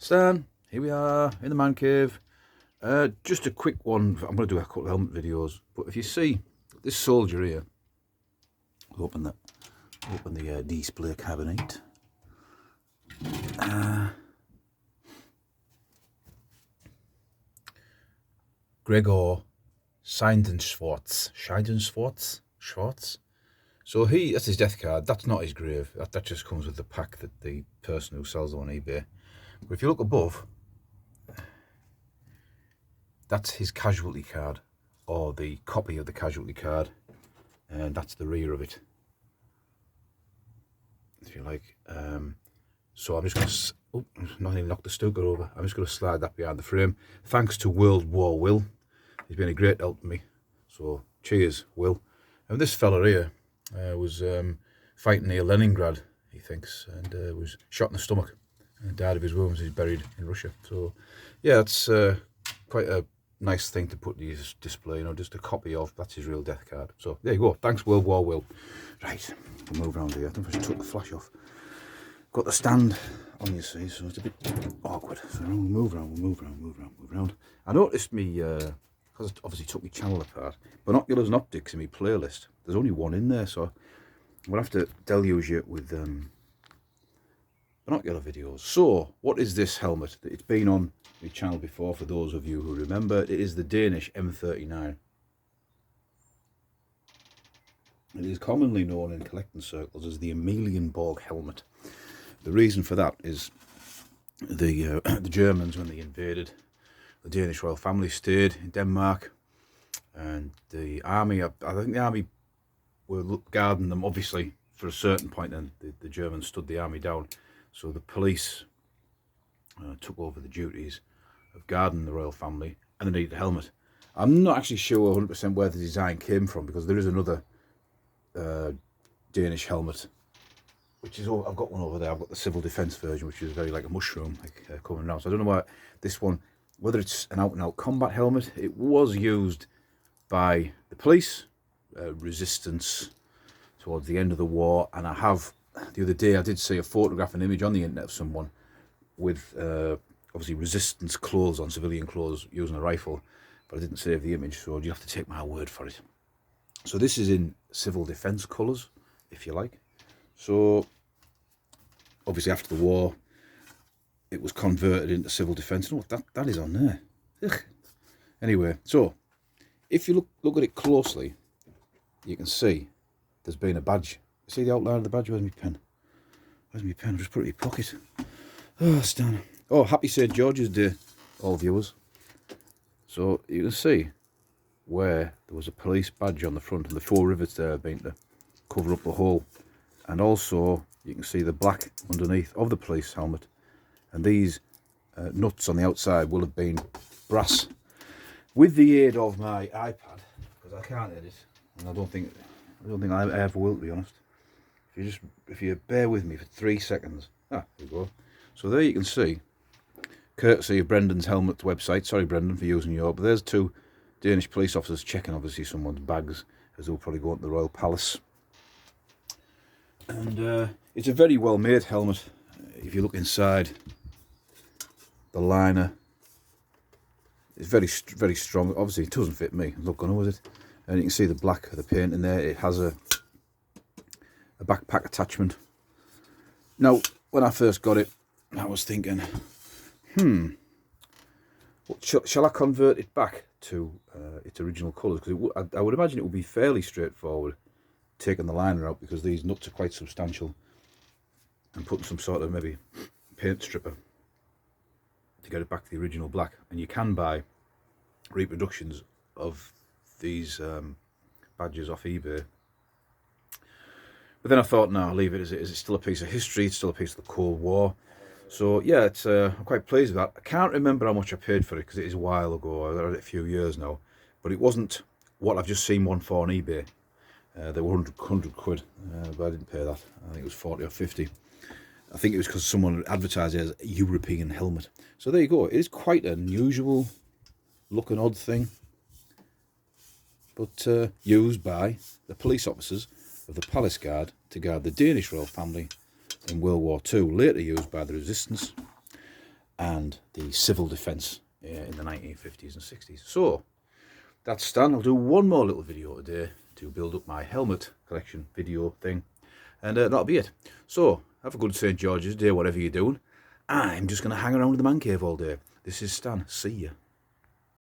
Stan, here we are in the man cave. Just a quick one. I'm going to do a couple of helmet videos, but if you see this soldier here, open the display cabinet. Gregor Schwartz. So that's his death card. That's not his grave. That just comes with the pack that the person who sells on eBay. But if you look above, that's his casualty card, or the copy of the casualty card, and that's the rear of it, if you like. So I'm just going to, not even knock the stucker over. I'm just going to slide that behind the frame. Thanks to World War Will. He's been a great help to me. So cheers, Will. And this fella here was fighting near Leningrad, he thinks, and was shot in the stomach and died of his wounds. He's buried in Russia. So yeah, it's quite a nice thing to put in his display, you know, just a copy of. That's his real death card. So there you go. Thanks, World War Will. Right, we'll move around here. I think I just took the flash off. Got the stand on, you see, so it's a bit awkward. So we'll move around. I noticed me, because it obviously took my channel apart, binoculars and optics in my playlist. There's only one in there, so I'm going to have to deluge you with binocular videos. So, what is this helmet? It's been on my channel before, for those of you who remember. It is the Danish M39. It is commonly known in collecting circles as the Amlienborg helmet. The reason for that is the Germans, when they invaded, the Danish royal family stayed in Denmark, and the army, I think the army were guarding them, obviously, for a certain point, and the Germans stood the army down. So the police took over the duties of guarding the royal family, and they needed a helmet. I'm not actually sure 100% where the design came from, because there is another Danish helmet, which is, I've got one over there. I've got the civil defence version, which is very like a mushroom, like coming around. So I don't know why this one, whether it's an out-and-out combat helmet. It was used by the police resistance towards the end of the war, and I have, the other day I did see a photograph and image on the internet of someone with obviously resistance clothes on, civilian clothes, using a rifle, but I didn't save the image, so you have to take my word for it. So this is in civil defence colours, if you like. So obviously after the war it was converted into civil defence. Oh, that is on there. Ugh. Anyway, so if you look at it closely, you can see there's been a badge. See the outline of the badge? Where's my pen? Where's my pen? I've just put it in my pocket. Oh, Stan. Oh, happy St. George's Day, all viewers. So you can see where there was a police badge on the front, and the 4 rivets there have been to cover up the hole. And also you can see the black underneath of the police helmet, and these nuts on the outside will have been brass. With the aid of my iPad, because I can't edit, and I don't think I ever will, to be honest. If you bear with me for 3 seconds. There we go. So there you can see, courtesy of Brendan's helmet website. Sorry, Brendan, for using your. But there's 2 Danish police officers checking, obviously, someone's bags, as they'll probably go into the Royal Palace. And it's a very well made helmet. If you look inside, the liner is very strong. Obviously it doesn't fit me, I'm not gonna, is it? And you can see the black of the paint in there. It has a backpack attachment. Now when I first got it, I was thinking, shall I convert it back to its original colours? Because I would imagine it would be fairly straightforward taking the liner out, because these nuts are quite substantial, and putting some sort of maybe paint stripper to get it back to the original black. And you can buy reproductions of these badges off eBay. But then I thought, no, I'll leave it as it is. It's still a piece of history, it's still a piece of the Cold War. So yeah, it's I'm quite pleased with that. I can't remember how much I paid for it, because it is a while ago. I've had it a few years now, but it wasn't what I've just seen one for on eBay. They were 100 quid, but I didn't pay that. I think it was 40 or 50. I think it was because someone advertised it as a European helmet. So there you go. It is quite an unusual looking odd thing, but used by the police officers of the Palace Guard to guard the Danish royal family in World War II, later used by the resistance. and the civil defence in the 1950s and 60s. So that's Stan. I'll do one more little video today to build up my helmet collection video thing, and that'll be it. So have a good St. George's Day, whatever you're doing. I'm just going to hang around the man cave all day. This is Stan. See ya.